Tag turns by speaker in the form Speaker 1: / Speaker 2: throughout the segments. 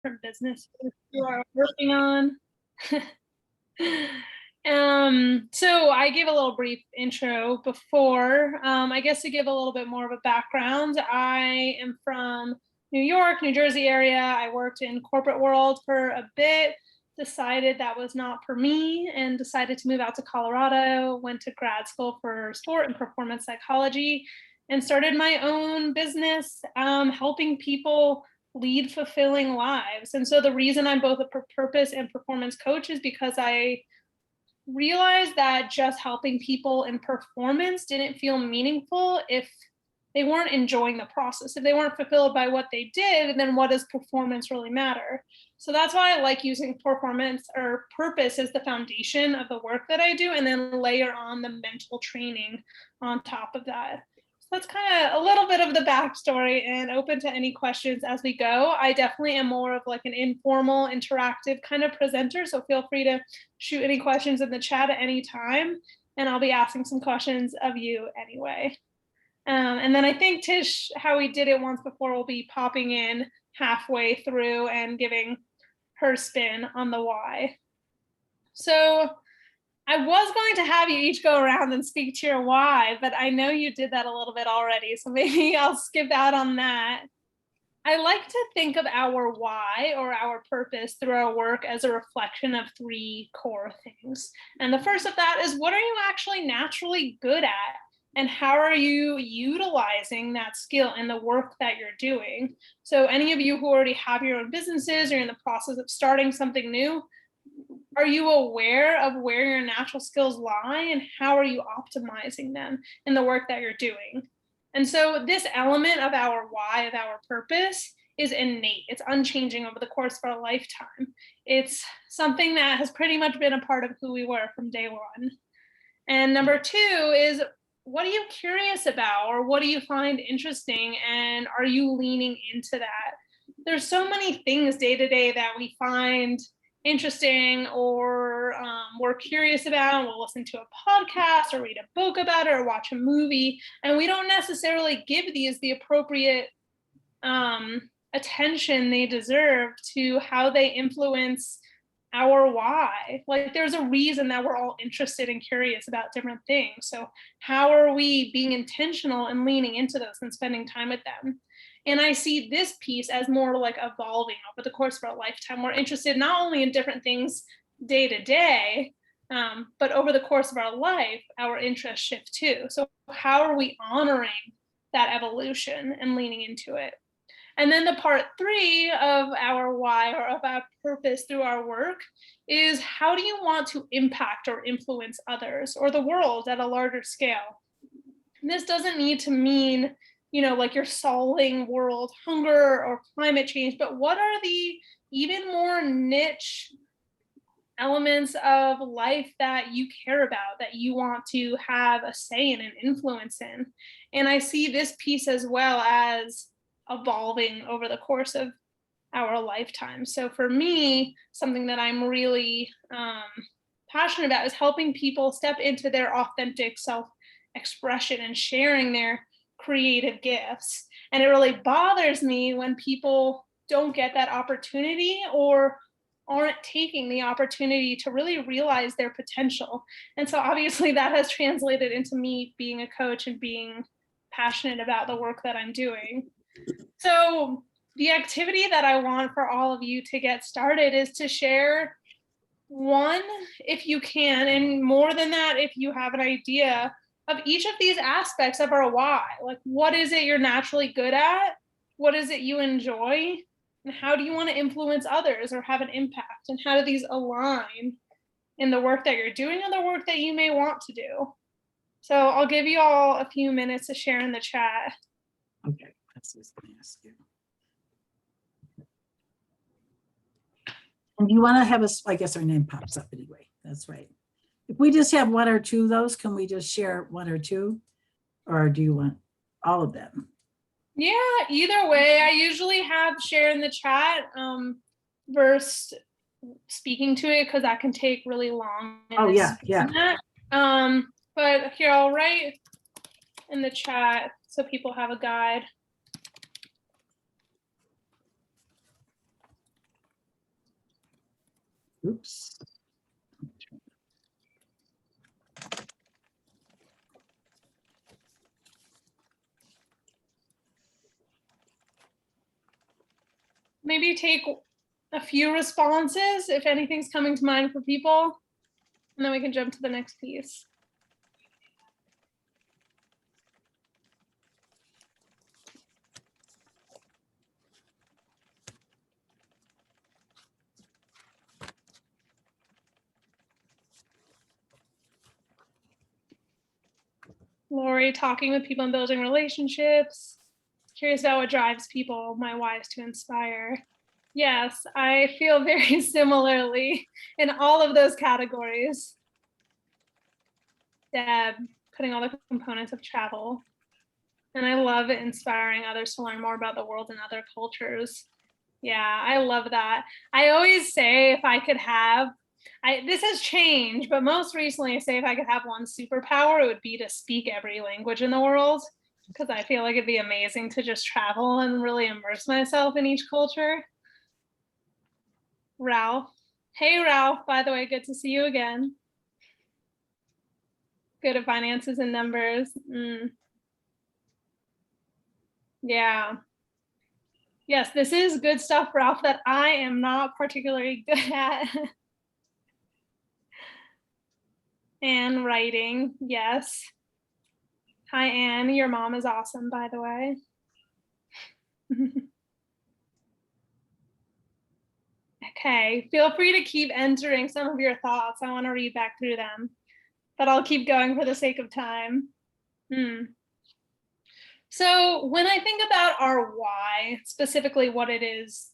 Speaker 1: different businesses you are working on. So I gave a little brief intro before. I guess to give a little bit more of a background, I am from New York, New Jersey area. I worked in corporate world for a bit, decided that was not for me, and decided to move out to Colorado, went to grad school for sport and performance psychology, and started my own business, helping people lead fulfilling lives. And so the reason I'm both a purpose and performance coach is because I realized that just helping people in performance didn't feel meaningful if they weren't enjoying the process. If they weren't fulfilled by what they did, then what does performance really matter? So that's why I like using performance or purpose as the foundation of the work that I do, and then layer on the mental training on top of that. So that's kind of a little bit of the backstory, and open to any questions as we go. I definitely am more of like an informal, interactive kind of presenter, so feel free to shoot any questions in the chat at any time, and I'll be asking some questions of you anyway. And then I think Tish, how we did it once before, will be popping in halfway through and giving her spin on the why. So I was going to have you each go around and speak to your why, but I know you did that a little bit already, so maybe I'll skip out on that. I like to think of our why or our purpose through our work as a reflection of three core things. And the first of that is, what are you actually naturally good at? And how are you utilizing that skill in the work that you're doing? So any of you who already have your own businesses or in the process of starting something new, are you aware of where your natural skills lie and how are you optimizing them in the work that you're doing? And so this element of our why, of our purpose, is innate. It's unchanging over the course of our lifetime. It's something that has pretty much been a part of who we were from day one. And number two is, what are you curious about, or what do you find interesting, and are you leaning into that? There's so many things day to day that we find interesting or we're curious about, and we'll listen to a podcast or read a book about it or watch a movie, and we don't necessarily give these the appropriate attention they deserve to how they influence our why. Like, there's a reason that we're all interested and curious about different things. So how are we being intentional and leaning into those and spending time with them? And I see this piece as more like evolving over the course of our lifetime. We're interested not only in different things day to day, but over the course of our life, our interests shift too. So how are we honoring that evolution and leaning into it? And then the part three of our why, or of our purpose through our work, is, how do you want to impact or influence others or the world at a larger scale? And this doesn't need to mean, like you're solving world hunger or climate change, but what are the even more niche elements of life that you care about, that you want to have a say in and influence in? And I see this piece as well as evolving over the course of our lifetime. So for me, something that I'm really passionate about is helping people step into their authentic self-expression and sharing their creative gifts. And it really bothers me when people don't get that opportunity or aren't taking the opportunity to really realize their potential. And so obviously that has translated into me being a coach and being passionate about the work that I'm doing. So the activity that I want for all of you to get started is to share one, if you can, and more than that, if you have an idea of each of these aspects of our why. Like, what is it you're naturally good at? What is it you enjoy? And how do you want to influence others or have an impact? And how do these align in the work that you're doing and the work that you may want to do? So I'll give you all a few minutes to share in the chat.
Speaker 2: Okay, that's what I was going to ask you. And you want to have us, I guess our name pops up anyway. That's right. If we just have one or two of those, can we just share one or two? Or do you want all of them?
Speaker 1: Yeah, either way. I usually have share in the chat versus speaking to it, because that can take really long.
Speaker 2: Oh, yeah.
Speaker 1: But here, I'll write in the chat so people have a guide.
Speaker 2: Oops.
Speaker 1: Maybe take a few responses if anything's coming to mind for people, and then we can jump to the next piece. Lori, talking with people and building relationships. Curious about what drives people. My why is to inspire. Yes, I feel very similarly in all of those categories. Deb, putting all the components of travel. And I love inspiring others to learn more about the world and other cultures. Yeah, I love that. I always say if I could have, this has changed, but most recently I say if I could have one superpower, it would be to speak every language in the world, because I feel like it'd be amazing to just travel and really immerse myself in each culture. Ralph. Hey, Ralph, by the way, good to see you again. Good at finances and numbers. Yeah. Yes, this is good stuff, Ralph, that I am not particularly good at. And writing, yes. Hi, Anne. Your mom is awesome, by the way. Okay, feel free to keep entering some of your thoughts. I want to read back through them, but I'll keep going for the sake of time. So when I think about our why, specifically what it is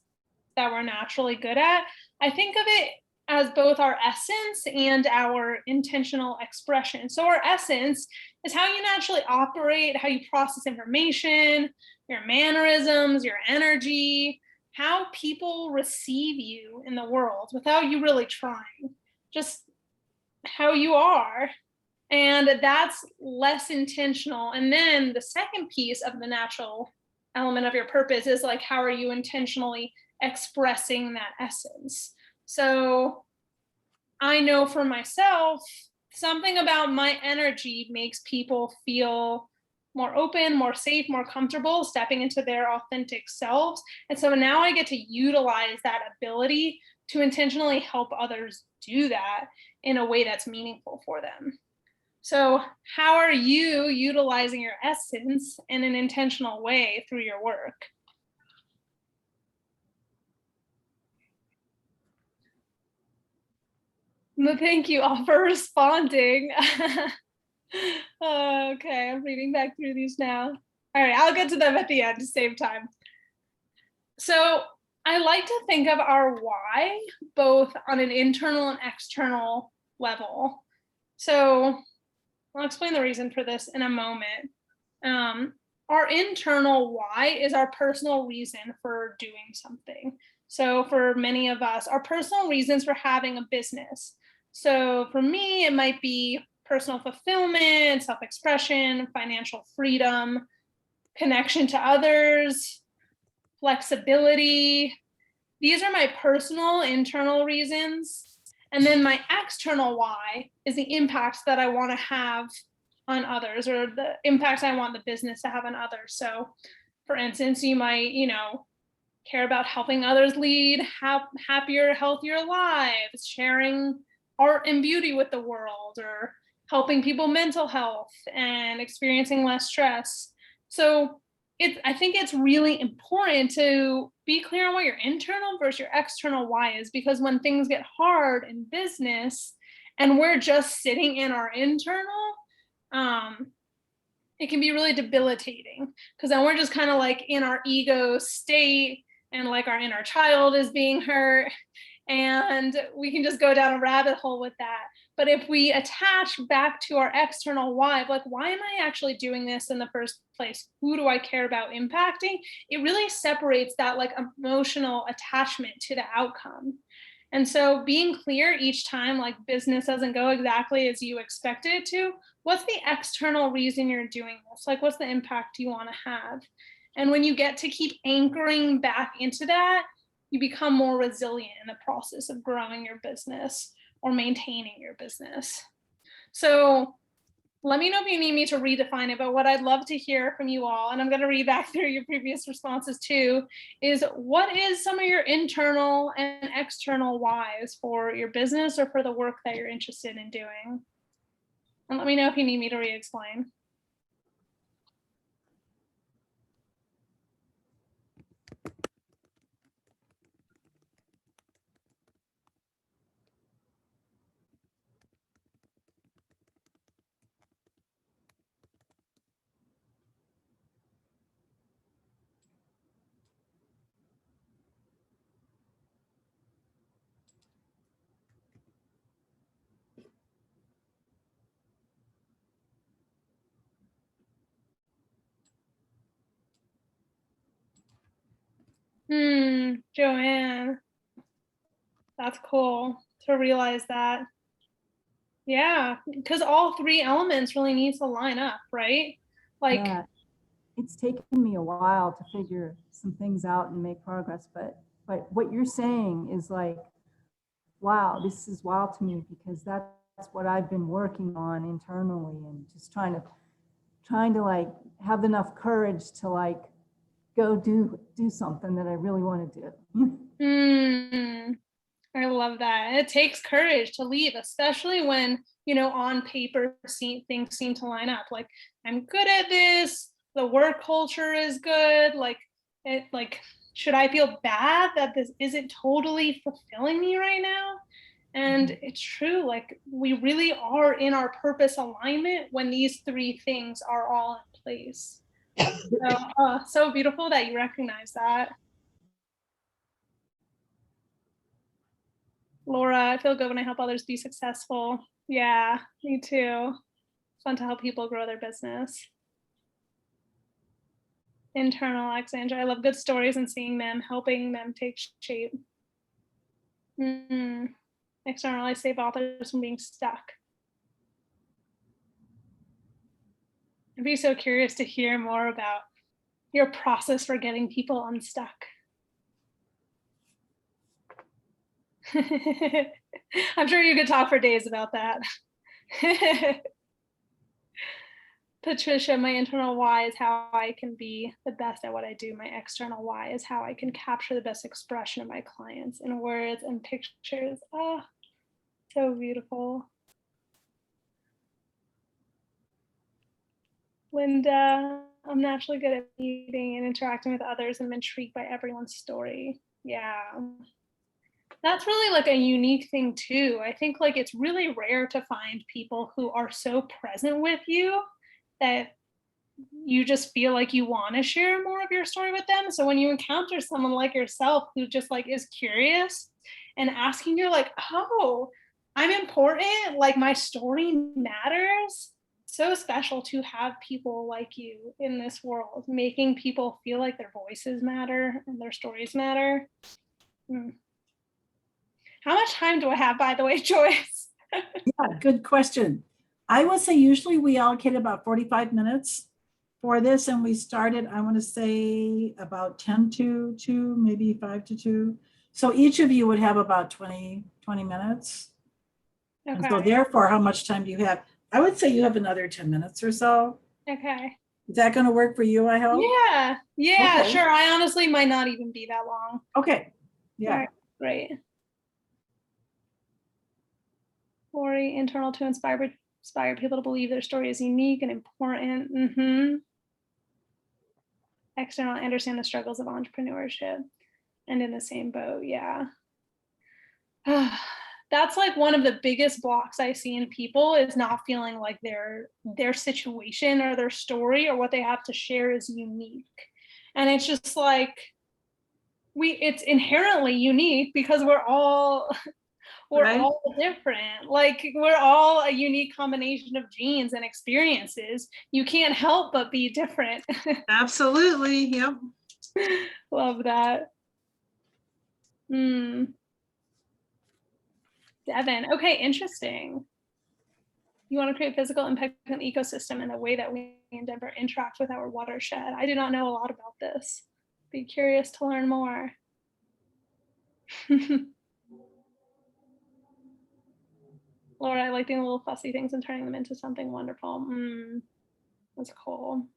Speaker 1: that we're naturally good at, I think of it as both our essence and our intentional expression. So our essence is how you naturally operate, how you process information, your mannerisms, your energy, how people receive you in the world without you really trying, just how you are. And that's less intentional. And then the second piece of the natural element of your purpose is like, how are you intentionally expressing that essence? So I know for myself, something about my energy makes people feel more open, more safe, more comfortable stepping into their authentic selves. And so now I get to utilize that ability to intentionally help others do that in a way that's meaningful for them. So how are you utilizing your essence in an intentional way through your work? No, thank you all for responding. Okay, I'm reading back through these now. All right, I'll get to them at the end to save time. So I like to think of our why both on an internal and external level. So I'll explain the reason for this in a moment. Our internal why is our personal reason for doing something. So for many of us, our personal reasons for having a business. So for me, it might be personal fulfillment, self-expression, financial freedom, connection to others, flexibility. These are my personal internal reasons. And then my external why is the impact that I want to have on others, or the impact I want the business to have on others. So for instance, you might, care about helping others lead happier, healthier lives, sharing art and beauty with the world, or helping people mental health and experiencing less stress. So I think it's really important to be clear on what your internal versus your external why is, because when things get hard in business and we're just sitting in our internal, it can be really debilitating, because then we're just kind of like in our ego state, and like our inner child is being hurt, and we can just go down a rabbit hole with that. But if we attach back to our external why, like, why am I actually doing this in the first place? Who do I care about impacting? It really separates that like emotional attachment to the outcome. And so being clear each time like business doesn't go exactly as you expected it to, what's the external reason you're doing this? Like, what's the impact you want to have? And when you get to keep anchoring back into that, you become more resilient in the process of growing your business or maintaining your business. So let me know if you need me to redefine it, but what I'd love to hear from you all, and I'm going to read back through your previous responses too, is what is some of your internal and external whys for your business or for the work that you're interested in doing? And let me know if you need me to re-explain. Joanne, that's cool to realize that. Yeah, because all three elements really need to line up, right? Like,
Speaker 3: yeah, it's taken me a while to figure some things out and make progress, but what you're saying is like, wow, this is wild to me, because that's what I've been working on internally, and just trying to like have enough courage to like go do something that I really want to do.
Speaker 1: I love that. It takes courage to leave, especially when, you know, on paper things seem to line up. Like, I'm good at this, the work culture is good, like should I feel bad that this isn't totally fulfilling me right now? And it's true, like, we really are in our purpose alignment when these three things are all in place. So beautiful that you recognize that. Laura, I feel good when I help others be successful. Yeah, me too. It's fun to help people grow their business. Internal, Alexandra, I love good stories and seeing them, helping them take shape. External, I save authors from being stuck. I'd be so curious to hear more about your process for getting people unstuck. I'm sure you could talk for days about that. Patricia, my internal why is how I can be the best at what I do. My external why is how I can capture the best expression of my clients in words and pictures. Oh, so beautiful. Linda, I'm naturally good at meeting and interacting with others, and I'm intrigued by everyone's story. Yeah. That's really like a unique thing too. I think like it's really rare to find people who are so present with you that you just feel like you want to share more of your story with them. So when you encounter someone like yourself who just like is curious and asking, you're like, oh, I'm important, like my story matters. So special to have people like you in this world, making people feel like their voices matter and their stories matter. How much time do I have, by the way, Joyce?
Speaker 2: Yeah, good question. I would say usually we allocate about 45 minutes for this, and we started, I want to say about 10 to 2, maybe 5 to 2. So each of you would have about 20 minutes. Okay. And so therefore, how much time do you have? I would say you have another 10 minutes or so.
Speaker 1: Okay.
Speaker 2: Is that going to work for you, I hope?
Speaker 1: Yeah, okay. Sure. I honestly might not even be that long.
Speaker 2: Okay. Yeah.
Speaker 1: Right. Great. Lori, internal to inspire people to believe their story is unique and important. External, understand the struggles of entrepreneurship, and in the same boat. Yeah. That's like one of the biggest blocks I see in people, is not feeling like their situation or their story or what they have to share is unique. And it's just like, it's inherently unique because we're all all different. Like, we're all a unique combination of genes and experiences. You can't help but be different.
Speaker 4: Absolutely. Yep.
Speaker 1: Love that. Devin. Okay, interesting. You want to create physical impact on the ecosystem in the way that we in Denver interact with our watershed. I do not know a lot about this. Be curious to learn more. Lord, I like doing little fussy things and turning them into something wonderful. That's cool.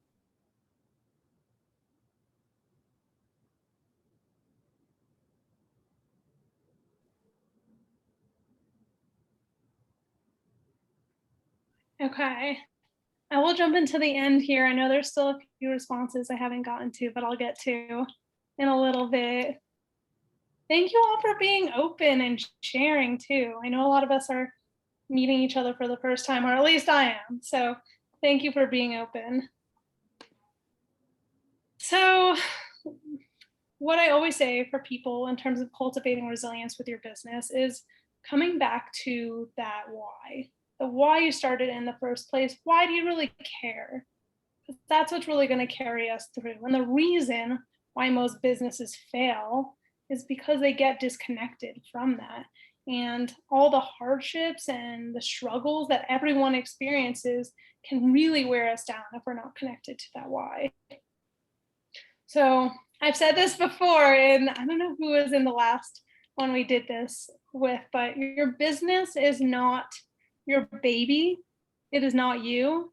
Speaker 1: Okay. I will jump into the end here. I know there's still a few responses I haven't gotten to, but I'll get to in a little bit. Thank you all for being open and sharing too. I know a lot of us are meeting each other for the first time, or at least I am. So thank you for being open. So what I always say for people in terms of cultivating resilience with your business is coming back to that why. The why you started in the first place. Why do you really care? Because that's what's really going to carry us through. And the reason why most businesses fail is because they get disconnected from that. And all the hardships and the struggles that everyone experiences can really wear us down if we're not connected to that why. So I've said this before, and I don't know who was in the last one we did this with, but your business is not your baby. It is not you.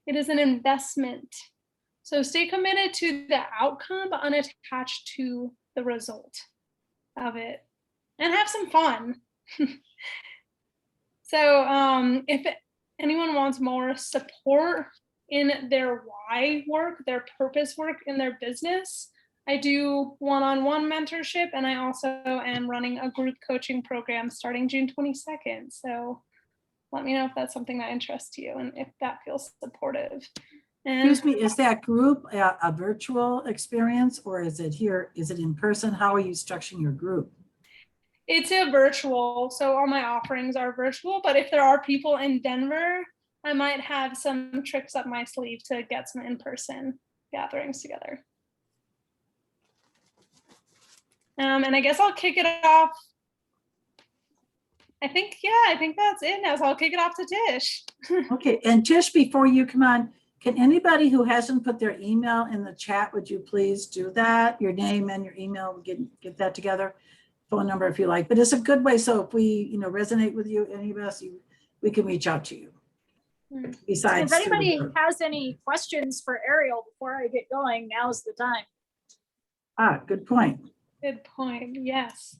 Speaker 1: It is an investment. So stay committed to the outcome, but unattached to the result of it, and have some fun. So if anyone wants more support in their why work, their purpose work in their business, I do one-on-one mentorship, and I also am running a group coaching program starting June 22nd. So let me know if that's something that interests you and if that feels supportive. And
Speaker 2: Excuse me, is that group a virtual experience, or is it here? Is it in person? How are you structuring your group?
Speaker 1: it's a virtual, so all my offerings are virtual, but if there are people in Denver, I might have some tricks up my sleeve to get some in-person gatherings together. And I guess I'll kick it off. I think that's it now. So I'll kick it off to Tish.
Speaker 2: Okay, and Tish, before you come on, can anybody who hasn't put their email in the chat, would you please do that? Your name and your email, get that together. Phone number if you like, but it's a good way. So if we, resonate with you, any of us, we can reach out to you. Besides,
Speaker 5: if anybody has any questions for Ariel before I get going, now's the time.
Speaker 2: Good point.
Speaker 1: Good point. Yes.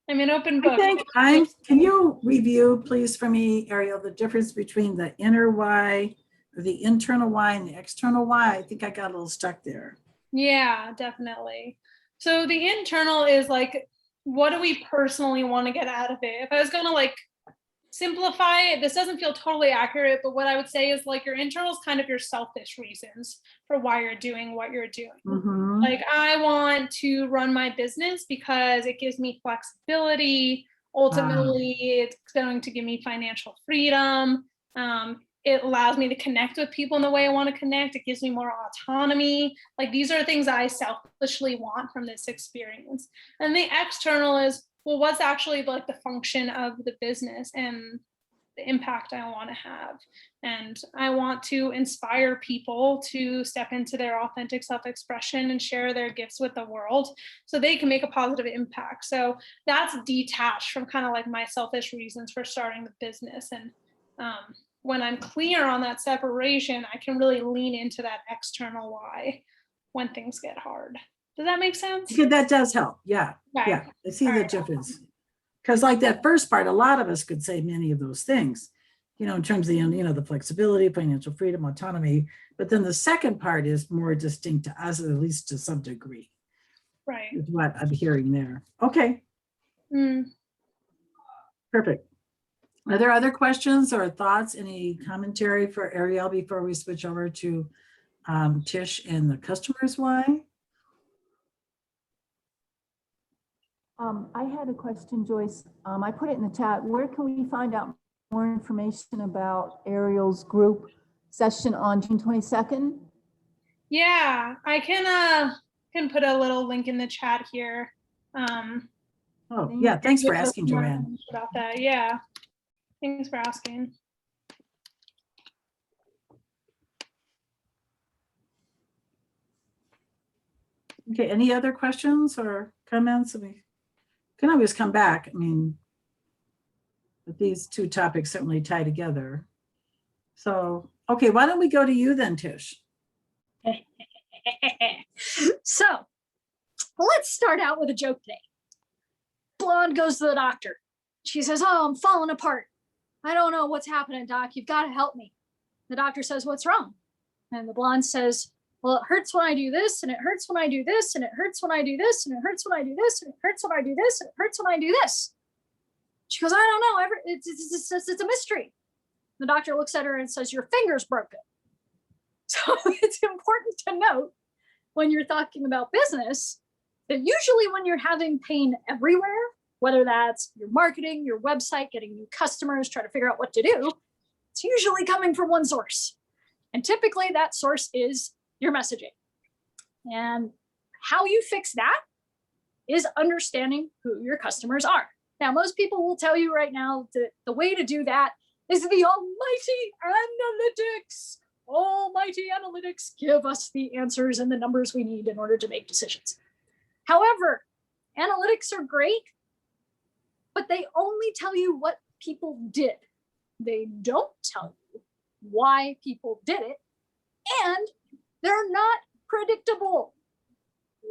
Speaker 1: I'm an open book.
Speaker 2: Can you review, please, for me, Ariel, the difference between the inner why, or the internal why, and the external why? I think I got a little stuck there.
Speaker 1: Yeah, definitely. So the internal is like, what do we personally want to get out of it? If I was going to like simplify it, this doesn't feel totally accurate, but what I would say is like your internal is kind of your selfish reasons for why you're doing what you're doing.
Speaker 2: Mm-hmm.
Speaker 1: Like, I want to run my business because it gives me flexibility. Ultimately, it's going to give me financial freedom. It allows me to connect with people in the way I want to connect. It gives me more autonomy. Like, these are things I selfishly want from this experience. And the external is, well, what's actually like the function of the business and the impact I want to have. And I want to inspire people to step into their authentic self-expression and share their gifts with the world so they can make a positive impact. So that's detached from kind of like my selfish reasons for starting the business. And when I'm clear on that separation, I can really lean into that external why when things get hard. Does that make sense?
Speaker 2: Yeah, that does help. Yeah.
Speaker 1: Okay.
Speaker 2: Yeah. I see the difference. Because like that first part, a lot of us could say many of those things, in terms of, the flexibility, financial freedom, autonomy. But then the second part is more distinct to us, at least to some degree.
Speaker 1: Right.
Speaker 2: Is what I'm hearing there. Okay. Perfect. Are there other questions or thoughts, any commentary for Ariel before we switch over to Tish and the customers why?
Speaker 3: I had a question, Joyce. I put it in the chat. Where can we find out more information about Ariel's group session on June 22nd?
Speaker 1: Yeah, I can put a little link in the chat here.
Speaker 2: Oh, yeah. Thanks for asking, Joanne.
Speaker 1: About that. Yeah. Thanks for asking.
Speaker 2: Okay. Any other questions or comments? can always come back. I mean, but these two topics certainly tie together. So, okay, why don't we go to you then, Tish?
Speaker 5: So let's start out with a joke today. Blonde goes to the doctor. She says, "Oh, I'm falling apart. I don't know what's happening, doc. You've got to help me." The doctor says, "What's wrong?" And the blonde says, "Well, it hurts when I do this, and it hurts when I do this, and it hurts when I do this, and it hurts when I do this, and it hurts when I do this, and it hurts when I do this." She goes, "I don't know. It's a mystery." The doctor looks at her and says, "Your finger's broken." So it's important to note when you're talking about business that usually when you're having pain everywhere, whether that's your marketing, your website, getting new customers, trying to figure out what to do, it's usually coming from one source. And typically that source is your messaging. And how you fix that is understanding who your customers are. Now, most people will tell you right now that the way to do that is the almighty analytics. Almighty analytics give us the answers and the numbers we need in order to make decisions. However, analytics are great, but they only tell you what people did. They don't tell you why people did it, and they're not predictable.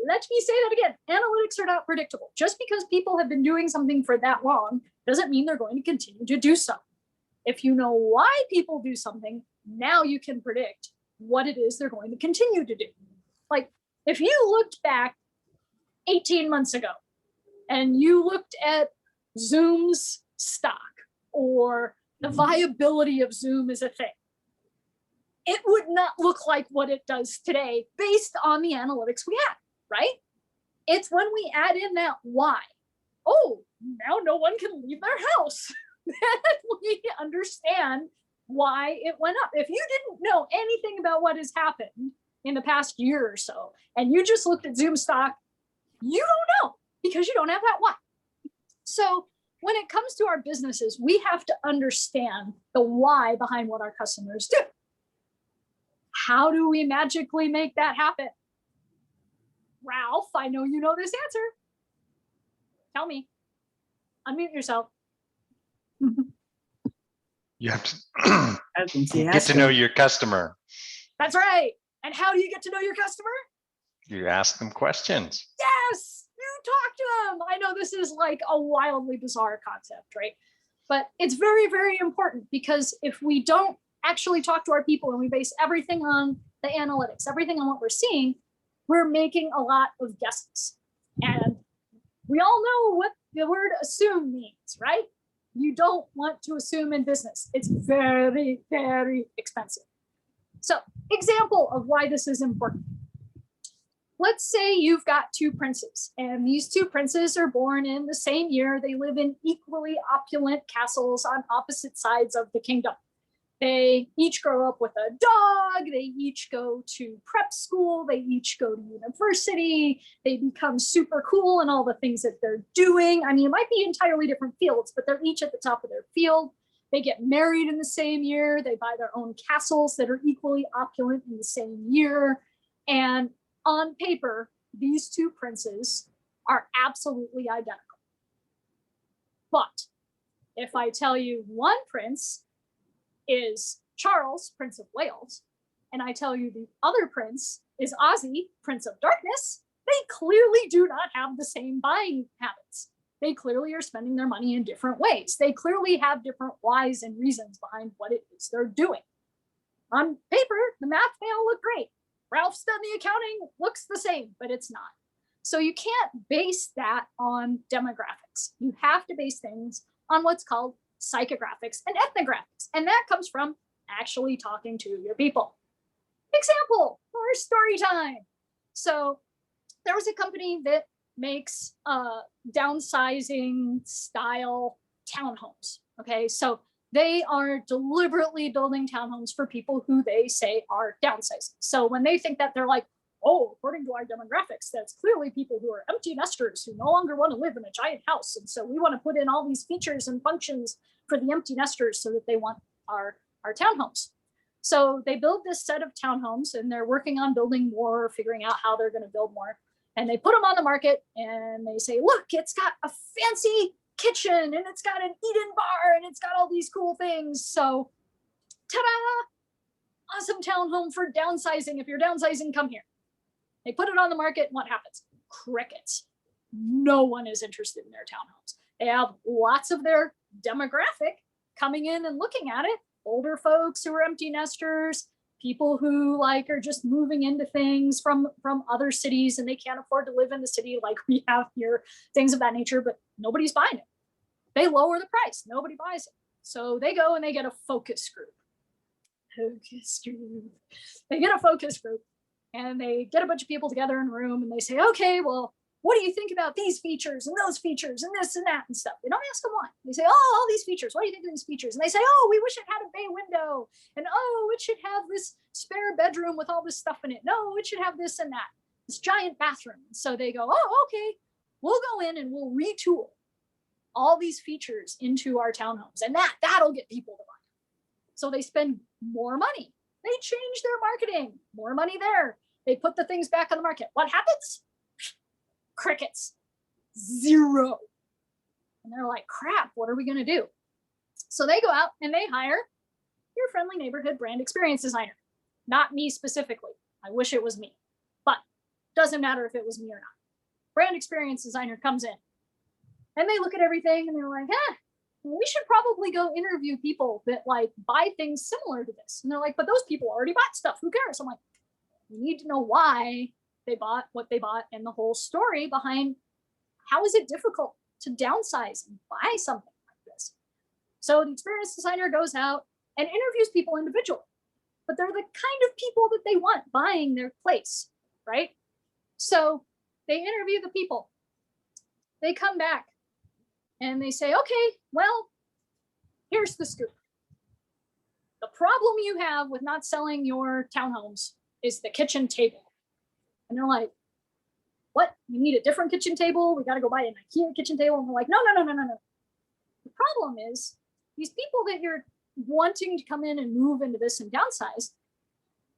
Speaker 5: Let me say that again. Analytics are not predictable. Just because people have been doing something for that long doesn't mean they're going to continue to do so. If you know why people do something, now you can predict what it is they're going to continue to do. Like if you looked back 18 months ago and you looked at Zoom's stock or the viability of Zoom as a thing, it would not look like what it does today based on the analytics we have, right? It's when we add in that why. Oh, now no one can leave their house. That we understand why it went up. If you didn't know anything about what has happened in the past year or so, and you just looked at Zoom stock, you don't know because you don't have that why. So when it comes to our businesses, we have to understand the why behind what our customers do. How do we magically make that happen? Ralph, I know you know this answer. Tell me. Unmute yourself.
Speaker 6: You have to
Speaker 2: Get
Speaker 6: get to know your customer.
Speaker 5: That's right. And how do you get to know your customer?
Speaker 6: You ask them questions.
Speaker 5: Yes, you talk to them. I know this is like a wildly bizarre concept, right? But it's very, very important because if we don't actually talk to our people and we base everything on the analytics, everything on what we're seeing, we're making a lot of guesses. And we all know what the word assume means, right? You don't want to assume in business. It's very, very expensive. So, example of why this is important. Let's say you've got two princes, and these two princes are born in the same year. They live in equally opulent castles on opposite sides of the kingdom. They each grow up with a dog. They each go to prep school. They each go to university. They become super cool in all the things that they're doing. I mean, it might be entirely different fields, but they're each at the top of their field. They get married in the same year. They buy their own castles that are equally opulent in the same year. And on paper, these two princes are absolutely identical. But if I tell you one prince is Charles, Prince of Wales, and I tell you the other prince is Ozzy, Prince of Darkness, they clearly do not have the same buying habits. They clearly are spending their money in different ways. They clearly have different whys and reasons behind what it is they're doing. On paper, the math may all look great. Ralph's done the accounting, looks the same, but it's not. So you can't base that on demographics. You have to base things on what's called psychographics and ethnographics. And that comes from actually talking to your people. Example, or story time. So there was a company that makes downsizing style townhomes. Okay, so they are deliberately building townhomes for people who they say are downsizing. So when they think that, they're like, oh, according to our demographics, that's clearly people who are empty nesters who no longer want to live in a giant house. And so we want to put in all these features and functions for the empty nesters so that they want our townhomes. So they build this set of townhomes and they're working on building more, figuring out how they're going to build more. And they put them on the market and they say, look, it's got a fancy kitchen and it's got an eat-in bar and it's got all these cool things. So, ta-da! Awesome townhome for downsizing. If you're downsizing, come here. They put it on the market. What happens? Crickets. No one is interested in their townhomes. They have lots of their demographic coming in and looking at it. Older folks who are empty nesters, people who like are just moving into things from other cities and they can't afford to live in the city like we have here, things of that nature, but nobody's buying it. They lower the price. Nobody buys it. So they go and they get a focus group. They get a focus group and they get a bunch of people together in a room and they say, okay, well, what do you think about these features and those features and this and that and stuff? They don't ask them why. They say, oh, all these features. What do you think of these features? And they say, oh, we wish it had a bay window. And oh, it should have this spare bedroom with all this stuff in it. No, it should have this and that. This giant bathroom. So they go, oh, okay, we'll go in and we'll retool all these features into our townhomes. And that'll get people to buy. So they spend more money. They change their marketing, more money there. They put the things back on the market. What happens? Crickets. Zero. And they're like, crap, what are we going to do? So they go out and they hire your friendly neighborhood brand experience designer. Not me specifically. I wish it was me, but doesn't matter if it was me or not. Brand experience designer comes in and they look at everything and they're like, we should probably go interview people that like buy things similar to this. And they're like, but those people already bought stuff. Who cares? I'm like, we need to know why they bought what they bought and the whole story behind how is it difficult to downsize and buy something like this. So the experience designer goes out and interviews people individually, but they're the kind of people that they want buying their place, right? So they interview the people. They come back and they say, okay, well, here's the scoop. The problem you have with not selling your townhomes is the kitchen table. And they're like, what? You need a different kitchen table? We got to go buy an IKEA kitchen table? And we're like, no. The problem is these people that you're wanting to come in and move into this and downsize,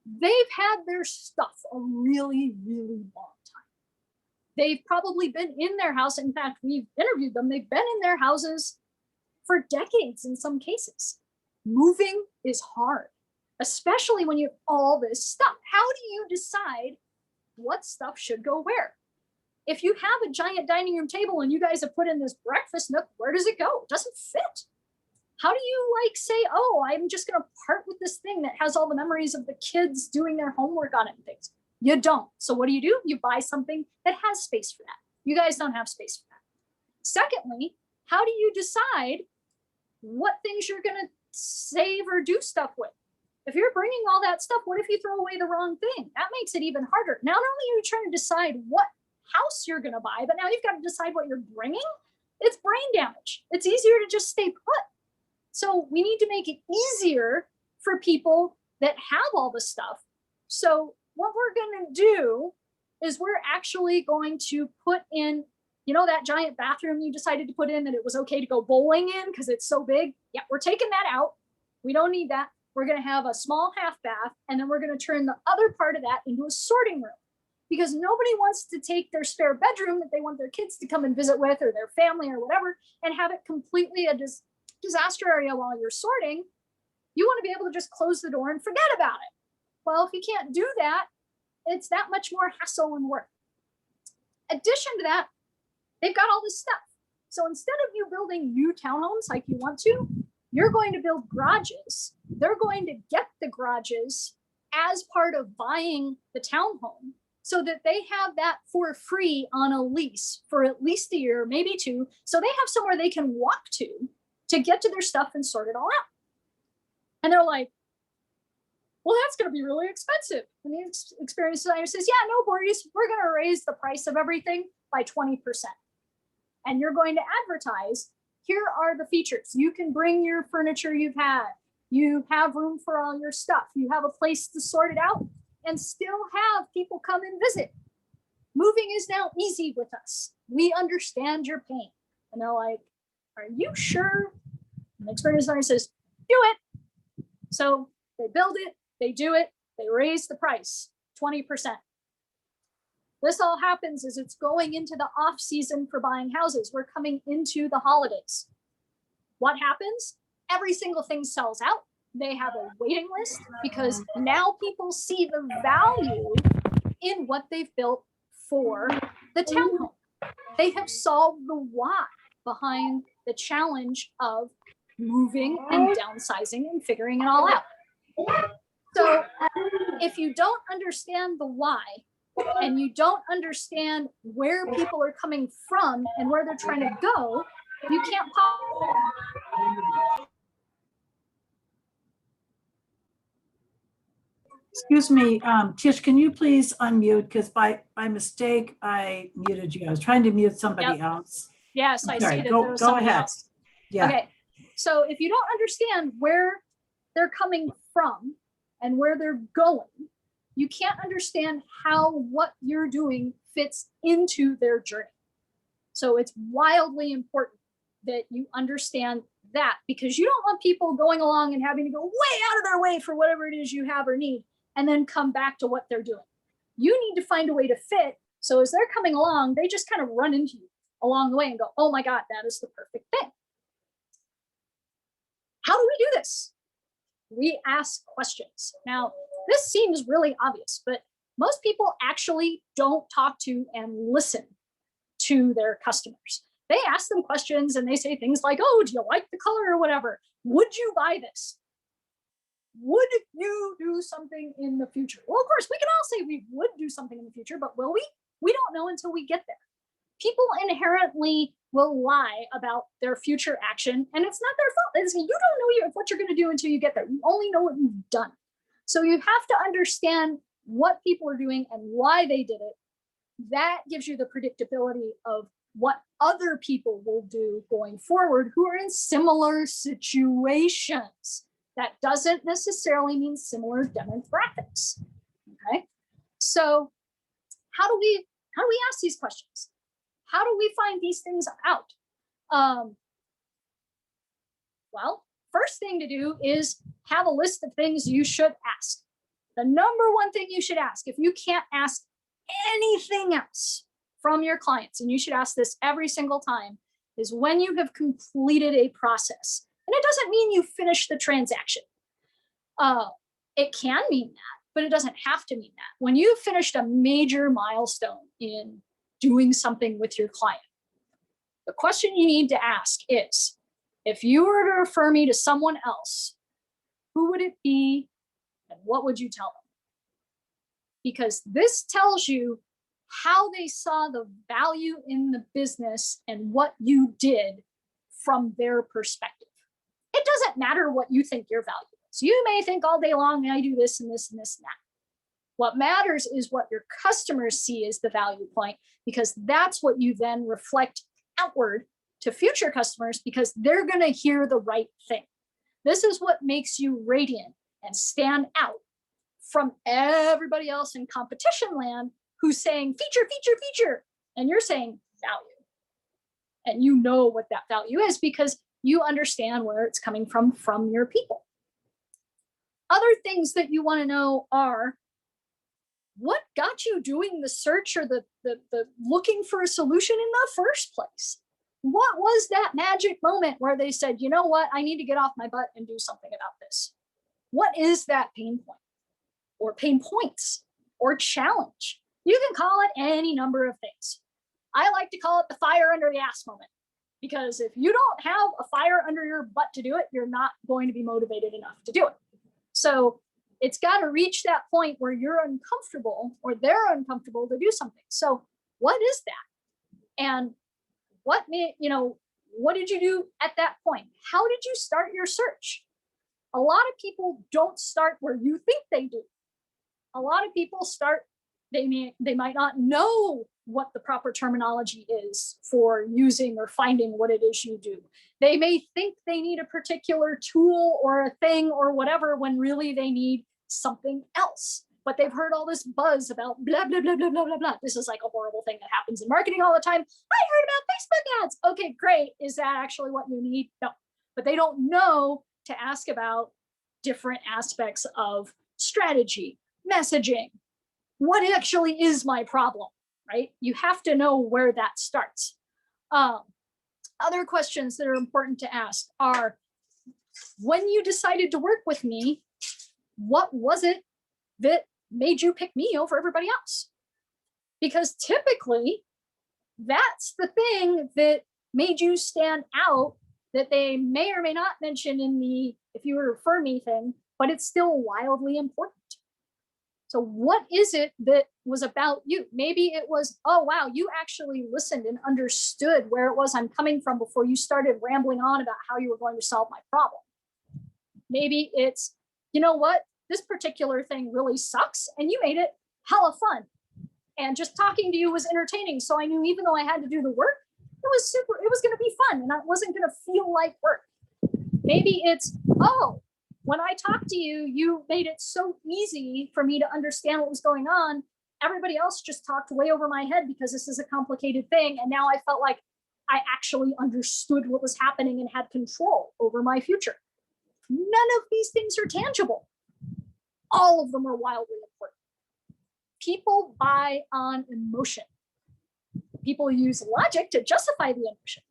Speaker 5: they've had their stuff a really, really long time. They've probably been in their house. In fact, we've interviewed them. They've been in their houses for decades in some cases. Moving is hard, especially when you have all this stuff. How do you decide what stuff should go where? If you have a giant dining room table and you guys have put in this breakfast nook, where does it go? It doesn't fit. How do you like say, oh, I'm just going to part with this thing that has all the memories of the kids doing their homework on it and things? You don't. So what do? You buy something that has space for that. You guys don't have space for that. Secondly, how do you decide what things you're going to save or do stuff with? If you're bringing all that stuff, what if you throw away the wrong thing? That makes it even harder. Not only are you trying to decide what house you're going to buy, but now you've got to decide what you're bringing. It's brain damage. It's easier to just stay put. So we need to make it easier for people that have all the stuff. So what we're going to do is we're actually going to put in, that giant bathroom you decided to put in that it was okay to go bowling in because it's so big. Yeah, we're taking that out. We don't need that. We're going to have a small half bath, and then we're going to turn the other part of that into a sorting room, because nobody wants to take their spare bedroom that they want their kids to come and visit with, or their family or whatever, and have it completely a disaster area while you're sorting. You want to be able to just close the door and forget about it. Well, if you can't do that, it's that much more hassle and work. Addition to that, they've got all this stuff. So instead of you building new townhomes like you want to, you're going to build garages. They're going to get the garages as part of buying the townhome so that they have that for free on a lease for at least a year, maybe two. So they have somewhere they can walk to get to their stuff and sort it all out. And they're like, well, that's going to be really expensive. And the experience designer says, yeah, no worries. We're going to raise the price of everything by 20%. And you're going to advertise, here are the features. You can bring your furniture you've had. You have room for all your stuff. You have a place to sort it out and still have people come and visit. Moving is now easy with us. We understand your pain. And they're like, are you sure? And the experience designer says, do it. So they build it, they do it, they raise the price 20%. This all happens as it's going into the off season for buying houses. We're coming into the holidays. What happens? Every single thing sells out. They have a waiting list because now people see the value in what they've built for the townhome. They have solved the why behind the challenge of moving and downsizing and figuring it all out. So if you don't understand the why, and you don't understand where people are coming from and where they're trying to go, you can't
Speaker 2: Excuse me, Tish, can you please unmute? Because by mistake, I muted you. I was trying to mute somebody else.
Speaker 5: Yes, I
Speaker 2: Sorry,
Speaker 5: see that
Speaker 2: go
Speaker 5: there was
Speaker 2: go
Speaker 5: somebody
Speaker 2: ahead.
Speaker 5: else.
Speaker 2: Yeah.
Speaker 5: Okay, so if you don't understand where they're coming from and where they're going, you can't understand how what you're doing fits into their journey. So it's wildly important that you understand that, because you don't want people going along and having to go way out of their way for whatever it is you have or need and then come back to what they're doing. You need to find a way to fit. So as they're coming along, they just kind of run into you along the way and go, oh my God, that is the perfect thing. How do we do this? We ask questions. Now, this seems really obvious, but most people actually don't talk to and listen to their customers. They ask them questions and they say things like, oh, do you like the color or whatever? Would you buy this? Would you do something in the future? Well, of course, we can all say we would do something in the future, but will we? We don't know until we get there. People inherently will lie about their future action, and it's not their fault. You don't know what you're going to do until you get there. You only know what you've done. So you have to understand what people are doing and why they did it. That gives you the predictability of what other people will do going forward who are in similar situations. That doesn't necessarily mean similar demographics. Okay, so how do we ask these questions? How do we find these things out? Well, first thing to do is have a list of things you should ask. The number one thing you should ask, if you can't ask anything else from your clients, and you should ask this every single time, is when you have completed a process. And it doesn't mean you finish the transaction. It can mean that, but it doesn't have to mean that. When you've finished a major milestone in doing something with your client, the question you need to ask is, if you were to refer me to someone else, who would it be and what would you tell them? Because this tells you how they saw the value in the business and what you did from their perspective. It doesn't matter what you think your value is. You may think all day long, I do this and this and this and that. What matters is what your customers see as the value point, because that's what you then reflect outward to future customers, because they're going to hear the right thing. This is what makes you radiant and stand out from everybody else in competition land who's saying feature, feature, feature, and you're saying value. And you know what that value is because you understand where it's coming from your people. Other things that you want to know are, what got you doing the search or the looking for a solution in the first place? What was that magic moment where they said, you know what, I need to get off my butt and do something about this? What is that pain point or pain points or challenge? You can call it any number of things. I like to call it the fire under the ass moment, because if you don't have a fire under your butt to do it, you're not going to be motivated enough to do it. So it's got to reach that point where you're uncomfortable or they're uncomfortable to do something. So what is that? And what did you do at that point? How did you start your search? A lot of people don't start where you think they do. A lot of people start, they might not know what the proper terminology is for using or finding what it is you do. They may think they need a particular tool or a thing or whatever, when really they need something else. But they've heard all this buzz about blah, blah, blah, blah, blah, blah, blah. This is like a horrible thing that happens in marketing all the time. I heard about Facebook ads. Okay, great. Is that actually what you need? No. But they don't know to ask about different aspects of strategy, messaging. What actually is my problem? right? You have to know where that starts. Other questions that are important to ask are, when you decided to work with me, what was it that made you pick me over everybody else? Because typically that's the thing that made you stand out, that they may or may not mention in the if you refer me thing, but it's still wildly important. So what is it that was about you? Maybe it was, oh, wow, you actually listened and understood where it was I'm coming from before you started rambling on about how you were going to solve my problem. Maybe it's, you know what, this particular thing really sucks and you made it hella fun. And just talking to you was entertaining. So I knew even though I had to do the work, it was going to be fun and it wasn't going to feel like work. Maybe it's, oh, when I talked to you, you made it so easy for me to understand what was going on. Everybody else just talked way over my head because this is a complicated thing. And now I felt like I actually understood what was happening and had control over my future. None of these things are tangible. All of them are wildly important. People buy on emotion. People use logic to justify the emotion,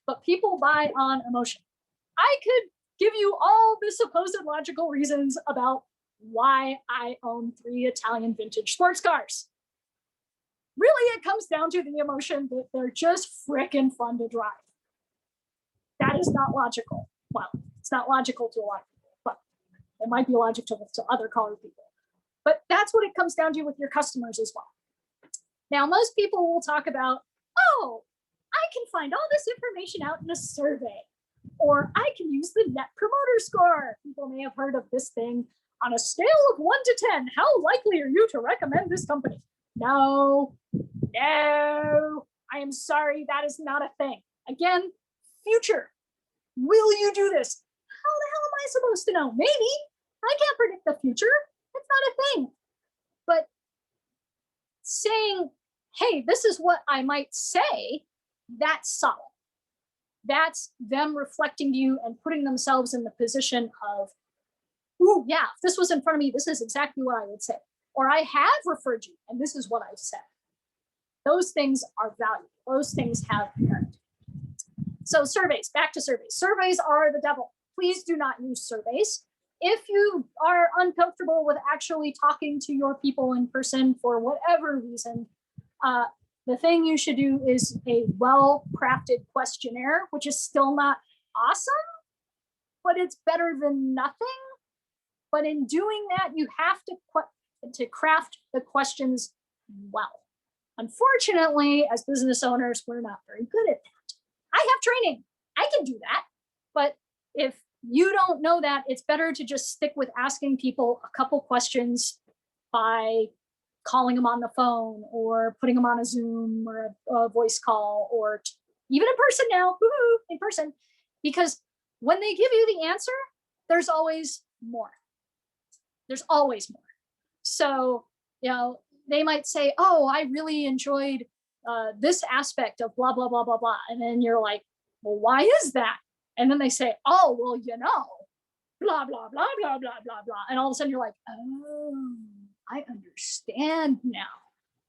Speaker 5: but people buy on emotion. I could give you all the supposed logical reasons about why I own 3 Italian vintage sports cars. Really, it comes down to the emotion that they're just frickin' fun to drive. That is not logical. Well, it's not logical to a lot of people, but it might be logical to other color people. But that's what it comes down to with your customers as well. Now, most people will talk about, oh, I can find all this information out in a survey, or I can use the Net Promoter Score. People may have heard of this thing. On a scale of 1 to 10, how likely are you to recommend this company? No, I am sorry, that is not a thing. Again, future. Will you do this? How the hell am I supposed to know? Maybe. I can't predict the future. It's not a thing. But saying, hey, this is what I might say, that's solid. That's them reflecting to you and putting themselves in the position of, ooh, yeah, if this was in front of me, this is exactly what I would say. Or I have referred you, and this is what I've said. Those things are valuable. Those things have merit. So surveys, back to surveys. Surveys are the devil. Please do not use surveys. If you are uncomfortable with actually talking to your people in person for whatever reason, the thing you should do is a well-crafted questionnaire, which is still not awesome, but it's better than nothing. But in doing that, you have to craft the questions well. Unfortunately, as business owners, we're not very good at that. I have training. I can do that. But if you don't know that, it's better to just stick with asking people a couple questions by calling them on the phone or putting them on a Zoom or a voice call, or even in person now, in person, because when they give you the answer, there's always more. There's always more. So, they might say, oh, I really enjoyed this aspect of blah, blah, blah, blah, blah. And then you're like, well, why is that? And then they say, oh, well, blah, blah, blah, blah, blah, blah, blah. And all of a sudden you're like, oh, I understand now.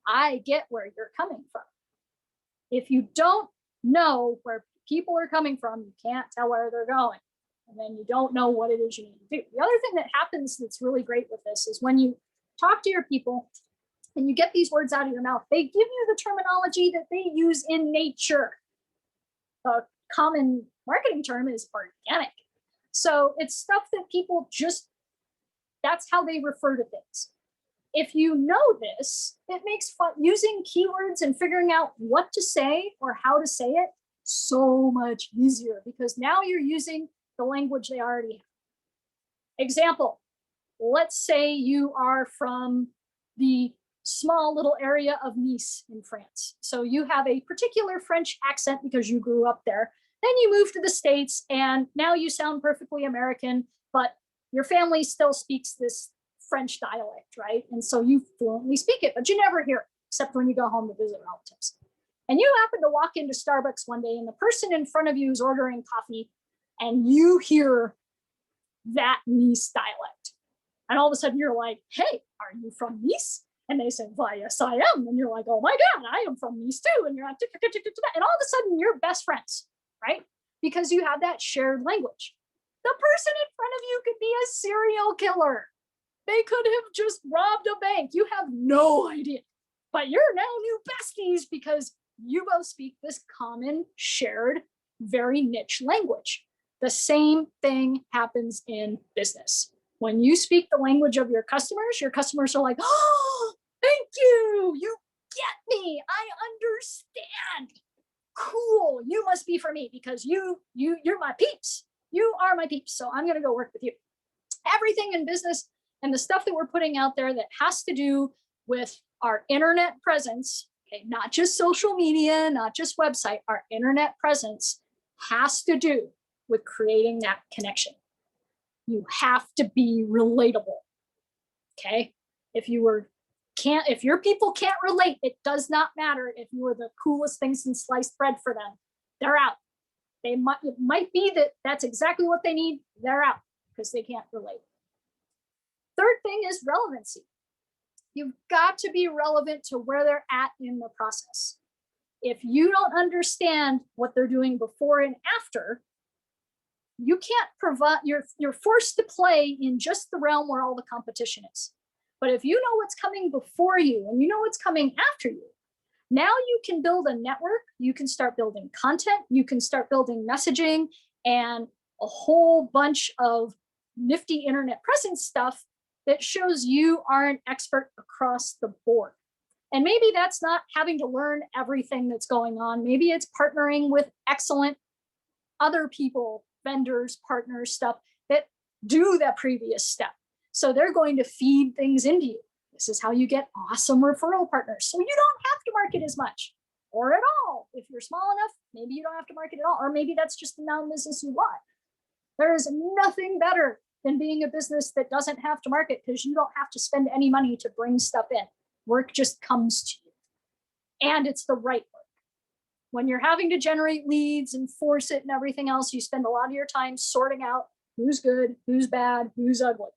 Speaker 5: I get where you're coming from. If you don't know where people are coming from, you can't tell where they're going. And then you don't know what it is you need to do. The other thing that happens that's really great with this is when you talk to your people and you get these words out of your mouth, they give you the terminology that they use in nature. A common marketing term is organic. So it's stuff that people that's how they refer to things. If you know this, it makes fun using keywords and figuring out what to say or how to say it so much easier, because now you're using the language they already have. Example, let's say you are from the small little area of Nice in France. So you have a particular French accent because you grew up there. Then you move to the States and now you sound perfectly American, but your family still speaks this French dialect, right? And so you fluently speak it, but you never hear it except when you go home to visit relatives. And you happen to walk into Starbucks one day and the person in front of you is ordering coffee and you hear that Nice dialect. And all of a sudden you're like, hey, are you from Nice? And they say, why, yes, I am. And you're like, oh my God, I am from these too. And you're like, and all of a sudden you're best friends, right? Because you have that shared language. The person in front of you could be a serial killer. They could have just robbed a bank. You have no idea. But you're now new besties because you both speak this common, shared, very niche language. The same thing happens in business. When you speak the language of your customers are like, oh, thank you. You get me. I understand. Cool. You must be for me because you're my peeps. You are my peeps. So I'm going to go work with you. Everything in business and the stuff that we're putting out there that has to do with our internet presence, okay, not just social media, not just website, our internet presence has to do with creating that connection. You have to be relatable. Okay. If your people can't relate, it does not matter if you are the coolest thing since sliced bread for them. They're out. It might be that that's exactly what they need. They're out because they can't relate. Third thing is relevancy. You've got to be relevant to where they're at in the process. If you don't understand what they're doing before and after, you can't provide, you're forced to play in just the realm where all the competition is. But if you know what's coming before you and you know what's coming after you, now you can build a network, you can start building content, you can start building messaging and a whole bunch of nifty internet presence stuff that shows you are an expert across the board. And maybe that's not having to learn everything that's going on. Maybe it's partnering with excellent other people, vendors, partners, stuff that do that previous step. So they're going to feed things into you. This is how you get awesome referral partners. So you don't have to market as much or at all. If you're small enough, maybe you don't have to market at all, or maybe that's just the amount of business you want. There is nothing better than being a business that doesn't have to market because you don't have to spend any money to bring stuff in. Work just comes to you. And it's the right work. When you're having to generate leads and force it and everything else, you spend a lot of your time sorting out who's good, who's bad, who's ugly.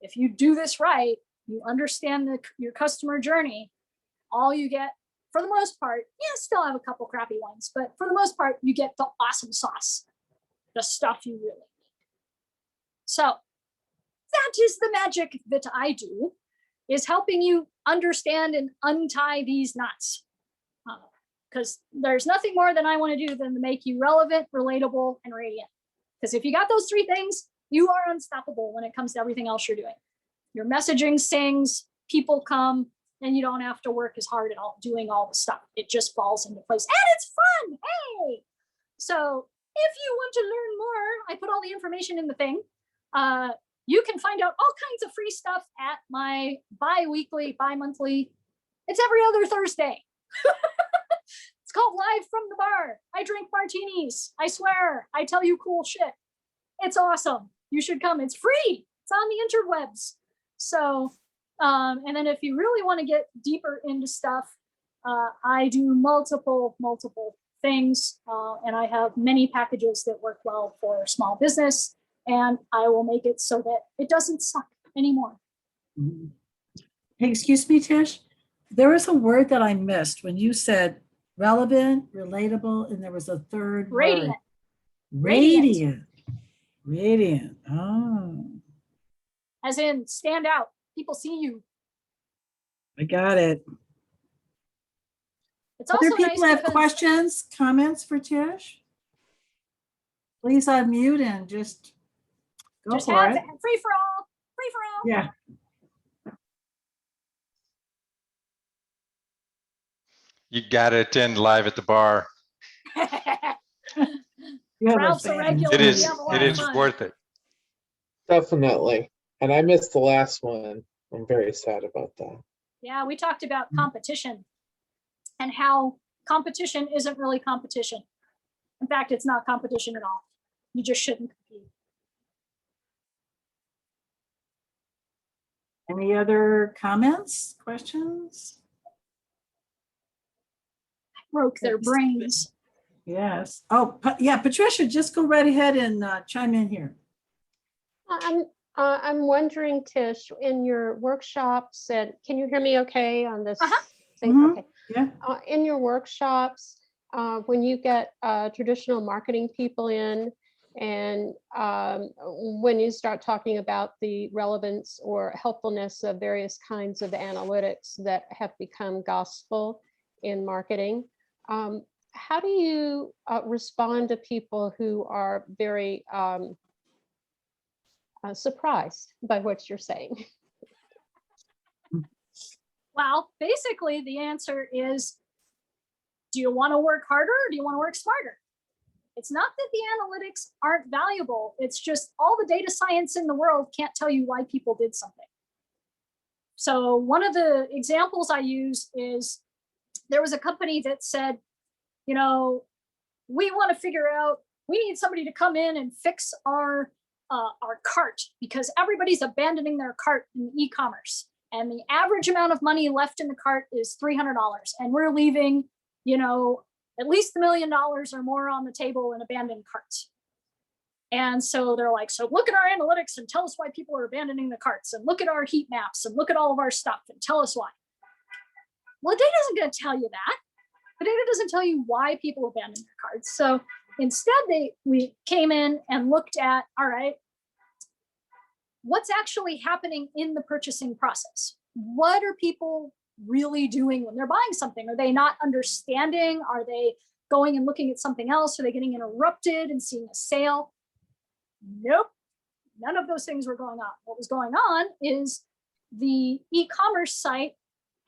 Speaker 5: If you do this right, you understand your customer journey, all you get, for the most part, still have a couple crappy ones, but for the most part, you get the awesome sauce, the stuff you really need. So that is the magic that I do, is helping you understand and untie these knots. Because there's nothing more than I want to do than to make you relevant, relatable, and radiant. Because if you got those three things, you are unstoppable when it comes to everything else you're doing. Your messaging sings, people come, and you don't have to work as hard at all doing all the stuff. It just falls into place. And it's fun. Hey. So if you want to learn more, I put all the information in the thing. You can find out all kinds of free stuff at my bi-monthly, it's every other Thursday. It's called Live from the Bar. I drink martinis. I swear. I tell you cool shit. It's awesome. You should come. It's free. It's on the interwebs. So, and then if you really want to get deeper into stuff, I do multiple things, and I have many packages that work well for small business, and I will make it so that it doesn't suck anymore.
Speaker 2: Hey, excuse me, Tish. There was a word that I missed when you said relevant, relatable, and there was a third
Speaker 5: Radiant.
Speaker 2: word. Radiant. Radiant. Oh.
Speaker 5: As in stand out. People see you.
Speaker 2: I got it.
Speaker 5: It's also
Speaker 2: Other people
Speaker 5: nice
Speaker 2: have
Speaker 5: because
Speaker 2: questions, comments for Tish? Please unmute and just go
Speaker 5: just
Speaker 2: for
Speaker 5: have
Speaker 2: it.
Speaker 5: free for all. Free for all.
Speaker 2: Yeah.
Speaker 6: You got to attend Live at the Bar.
Speaker 2: You have
Speaker 5: Ralph's a
Speaker 2: fan.
Speaker 5: regular.
Speaker 6: It is,
Speaker 5: We have a lot
Speaker 6: it
Speaker 5: of
Speaker 6: is
Speaker 5: fun.
Speaker 6: worth it.
Speaker 7: Definitely. And I missed the last one. I'm very sad about that.
Speaker 5: Yeah, we talked about competition and how competition isn't really competition. In fact, it's not competition at all. You just shouldn't compete.
Speaker 2: Any other comments, questions?
Speaker 5: Broke their brains.
Speaker 2: Yes. Oh, yeah, Patricia, just go right ahead and chime in here.
Speaker 8: I'm wondering, Tish, in your workshops, and can you hear me okay on this thing?
Speaker 2: Mhm.
Speaker 8: Okay.
Speaker 2: Yeah.
Speaker 8: In your workshops, when you get traditional marketing people in, and when you start talking about the relevance or helpfulness of various kinds of analytics that have become gospel in marketing, how do you respond to people who are very surprised by what you're saying?
Speaker 5: Well, basically the answer is, do you want to work harder or do you want to work smarter? It's not that the analytics aren't valuable. It's just all the data science in the world can't tell you why people did something. So one of the examples I use is there was a company that said, you know, we want to figure out, we need somebody to come in and fix our cart because everybody's abandoning their cart in e-commerce. And the average amount of money left in the cart is $300. And we're leaving, you know, at least $1 million or more on the table in abandoned carts. And so they're like, so look at our analytics and tell us why people are abandoning the carts, and look at our heat maps and look at all of our stuff and tell us why. Well, the data isn't going to tell you that. The data doesn't tell you why people abandon their carts. So instead, we came in and looked at, all right, what's actually happening in the purchasing process? What are people really doing when they're buying something? Are they not understanding? Are they going and looking at something else? Are they getting interrupted and seeing a sale? Nope, none of those things were going on. What was going on is the e-commerce site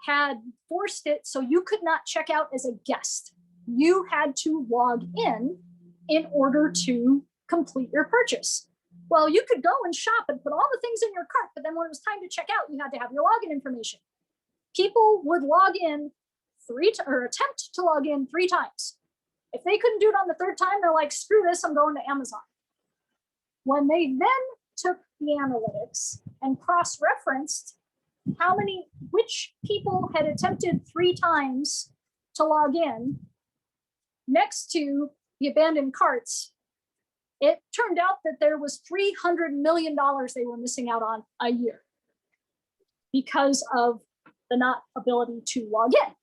Speaker 5: had forced it so you could not check out as a guest. You had to log in order to complete your purchase. Well, you could go and shop and put all the things in your cart, but then when it was time to check out, you had to have your login information. People would log in attempt to log in 3 times. If they couldn't do it on the 3rd time, they're like, screw this, I'm going to Amazon. When they then took the analytics and cross-referenced which people had attempted 3 times to log in next to the abandoned carts, it turned out that there was $300 million they were missing out on a year because of the not ability to log in.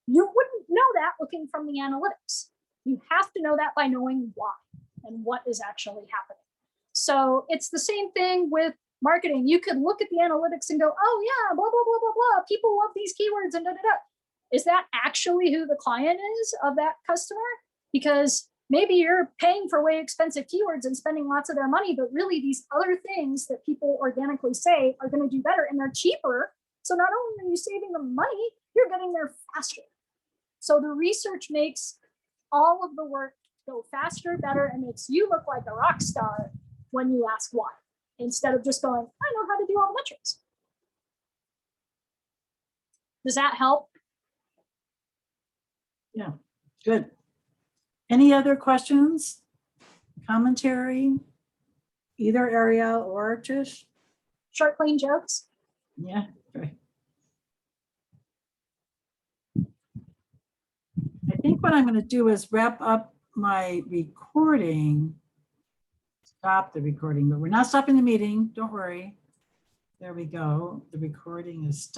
Speaker 5: You wouldn't know that looking from the analytics. You have to know that by knowing why and what is actually happening. So it's the same thing with marketing. You could look at the analytics and go, oh yeah, blah, blah, blah, blah, blah. People love these keywords and da, da, da. Is that actually who the client is of that customer? Because maybe you're paying for way expensive keywords and spending lots of their money, but really these other things that people organically say are going to do better and they're cheaper. So not only are you saving them money, you're getting there faster. So the research makes all of the work go faster, better, and makes you look like a rock star when you ask why, instead of just going, I know how to do all the metrics. Does that help?
Speaker 2: Yeah, good. Any other questions, commentary, either Ariel or Tish?
Speaker 5: Short, clean jokes?
Speaker 2: Yeah, right. I think what I'm going to do is wrap up my recording. Stop the recording, but we're not stopping the meeting. Don't worry. There we go. The recording is stopped.